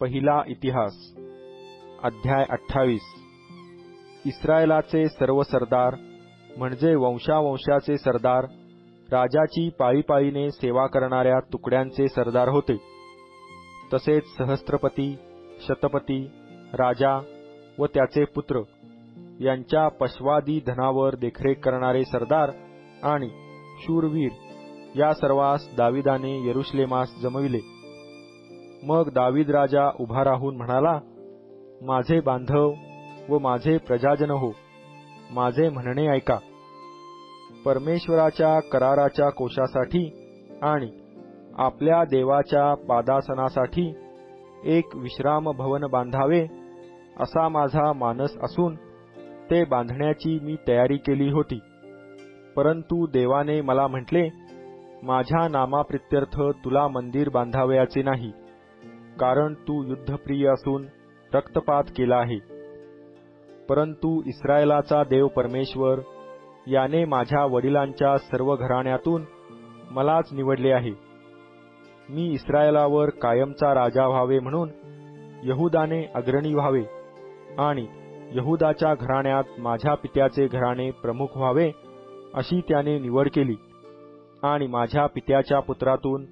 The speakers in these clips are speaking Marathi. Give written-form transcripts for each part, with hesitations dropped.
पहिला इतिहास अध्याय 28. इस्रायलाचे सर्व सरदार म्हणजे वंशावंशाचे सरदार राजाची पाळीपाळीने सेवा करणाऱ्या तुकड्यांचे सरदार होते. तसेच सहस्त्रपती, शतपती, राजा व त्याचे पुत्र यांच्या पशवादी धनावर देखरेख करणारे सरदार आणि शूरवीर या सर्वांस दाविदाने यरुशलेमास जमविले. मग दावीद राजा उभा राहून म्हणाला, माझे बांधव व माझे प्रजाजन हो, माझे म्हणणे ऐका. परमेश्वराच्या कराराच्या कोशासाठी आणि आपल्या देवाच्या पादासनासाठी एक विश्राम भवन बांधावे असा माझा मानस असून ते बांधण्याची मी तयारी केली होती. परंतु देवाने मला म्हटले, माझ्या नामाप्रित्यर्थ तुला मंदिर बांधावयाचे नाही, कारण तू युद्धप्रिय असून रक्तपात केला आहे. परंतु इस्रायलाचा देव परमेश्वर याने माझ्या वडिलांच्या सर्व घराण्यातून मलाच निवडले आहे. मी इस्रायलावर कायमचा राजा व्हावे म्हणून यहुदाने अग्रणी व्हावे आणि यहुदाच्या घराण्यात माझ्या पित्याचे घराणे प्रमुख व्हावे अशी त्याने निवड केली आणि माझ्या पित्याच्या पुत्रातून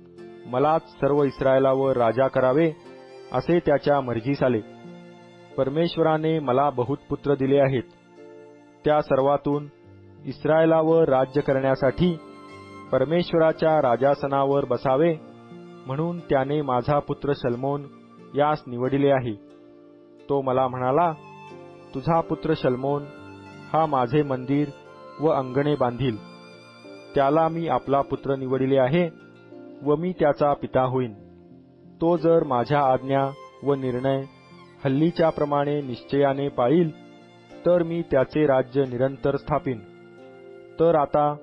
मलाच सर्व इस्रायलावर राजा करावे असे त्याच्या मर्जीस आले. परमेश्वराने मला बहुत पुत्र दिले आहेत. त्या सर्वातून इस्रायलावर राज्य करण्यासाठी परमेश्वराच्या राजासनावर बसावे म्हणून त्याने माझा पुत्र शल्मोन यास निवडिले आहे. तो मला म्हणाला, तुझा पुत्र शल्मोन हा माझे मंदिर व अंगणे बांधील. त्याला मी आपला पुत्र निवडिले आहे व मी त्याचा पिता होईन. तो जर माझ्या आज्ञा व निर्णय हल्लीच्या प्रमाणे निश्चयाने पाळील तर मी त्याचे राज्य निरंतर स्थापिन. तर आता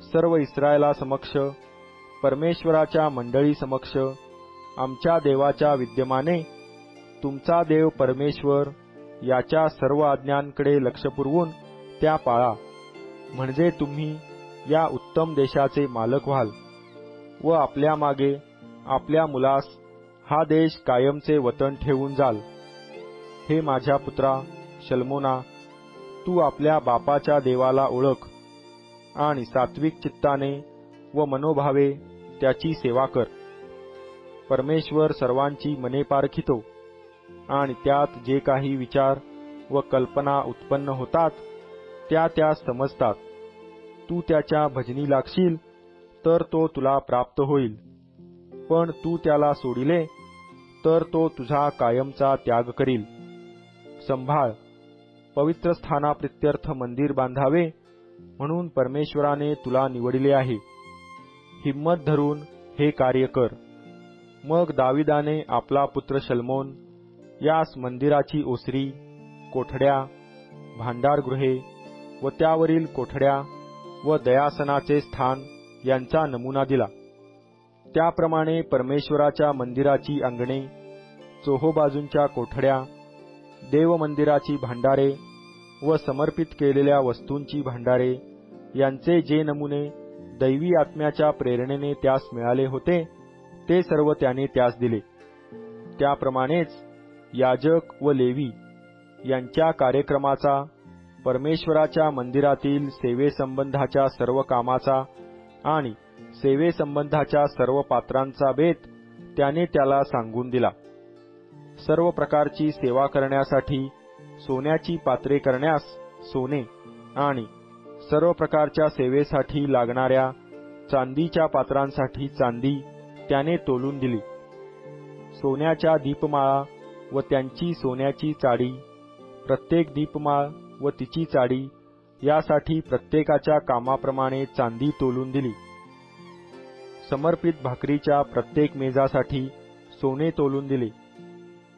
सर्व इस्रायला समक्ष, परमेश्वराच्या मंडळी समक्ष, आमच्या देवाच्या विद्यमाने तुमचा देव परमेश्वर याच्या सर्व आज्ञांकडे लक्ष पुरवून त्या पाळा, म्हणजे तुम्ही या उत्तम देशाचे मालक व्हाल व आपल्या मागे आपल्या मुलास हा देश कायमचे वतन ठेवून जाल. हे माझ्या पुत्रा शल्मोना, तू आपल्या बापाच्या देवाला ओळख आणि सात्विक चित्ताने व मनोभावे त्याची सेवा कर. परमेश्वर सर्वांची मने पारखितो आणि त्यात जे काही विचार व कल्पना उत्पन्न होतात त्या समजतात. तू त्याच्या भजनी लागशील तर तो तुला प्राप्त होईल, पण तू त्याला सोडिले तर तो तुझा कायमचा त्याग करील. संभाळ, पवित्र स्थानाप्रित्यर्थ मंदिर बांधावे म्हणून परमेश्वराने तुला निवडिले आहे. हिम्मत धरून हे कार्य कर. मग दाविदाने आपला पुत्र शल्मोन यास मंदिराची ओसरी, कोठड्या, भांडारगृहे व त्यावरील कोठड्या व दयासनाचे स्थान यांचा नमुना दिला. त्याप्रमाणे परमेश्वराच्या मंदिराची अंगणे, चोहोबाजूंच्या कोठड्या, देवमंदिराची भांडारे व समर्पित केलेल्या वस्तूंची भांडारे यांचे जे नमुने दैवी आत्म्याच्या प्रेरणेने त्यास मिळाले होते ते सर्व त्याने त्यास दिले. त्याप्रमाणेच याजक व लेवी यांच्या कार्यक्रमाचा, परमेश्वराच्या मंदिरातील सेवेसंबंधाच्या सर्व कामाचा आणि सेवेसंबंधाच्या सर्व पात्रांचा बेत त्याने त्याला सांगून दिला. सर्व प्रकारची सेवा करण्यासाठी सोन्याची पात्रे करण्यास सोने आणि सर्व प्रकारच्या सेवेसाठी लागणाऱ्या चांदीच्या पात्रांसाठी चांदी त्याने तोलून दिली. सोन्याच्या दीपमाळा व त्यांची सोन्याची चाडी, प्रत्येक दीपमाळ व तिची चाडी यासाठी प्रत्येकाच्या कामाप्रमाणे चांदी तोलून दिली. समर्पित भाकरीच्या प्रत्येक मेजासाठी सोने तोलून दिले.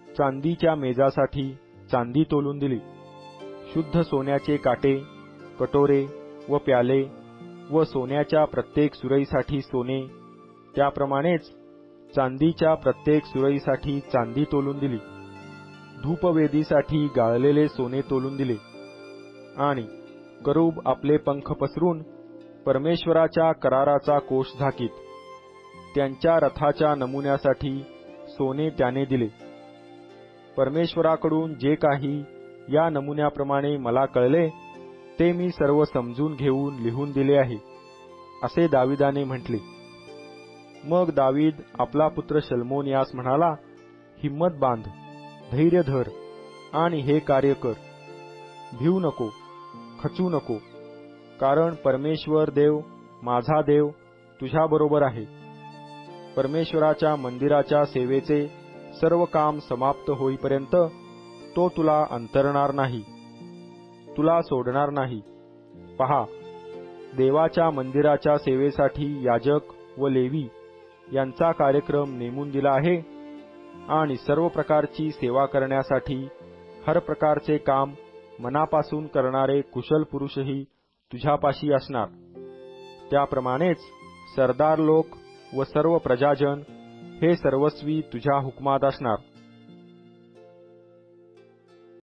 चांदीच्या मेजासाठी चांदी तोलून दिली. शुद्ध सोन्याचे काटे, कटोरे व प्याले व सोन्याच्या प्रत्येक सुरईसाठी सोने, त्याप्रमाणेच चांदीच्या प्रत्येक सुरईसाठी चांदी तोलून दिली. धूपवेदीसाठी गाळलेले सोने तोलून दिले. आणि करूब आपले पंख पसरून परमेश्वराच्या कराराचा कोश झाकीत. त्यांच्या रथाच्या नमुन्यासाठी सोने त्याने दिले. परमेश्वराकडून जे काही या नमुन्याप्रमाणे मला कळले ते मी सर्व समजून घेऊन लिहून दिले आहे, असे दाविदाने म्हटले. मग दावीद आपला पुत्र शल्मोन यास म्हणाला, हिम्मत बांध, धैर्य धर आणि हे कार्य कर. भिवू नको, खचू नको, कारण परमेश्वर देव, माझा देव तुझ्याबरोबर आहे. परमेश्वराच्या मंदिराच्या सेवेचे सर्व काम समाप्त होईपर्यंत तो तुला अंतरणार नाही, तुला सोडणार नाही. पहा, देवाच्या मंदिराच्या सेवेसाठी याजक व लेवी यांचा कार्यक्रम नेमून दिला आहे आणि सर्व प्रकारची सेवा करण्यासाठी हर प्रकारचे काम मनापासून करणारे कुशल पुरुषही तुझ्यापाशी असणार. त्याप्रमाणेच सरदार लोक व सर्व प्रजाजन हे सर्वस्वी तुझ्या हुकमात असणार.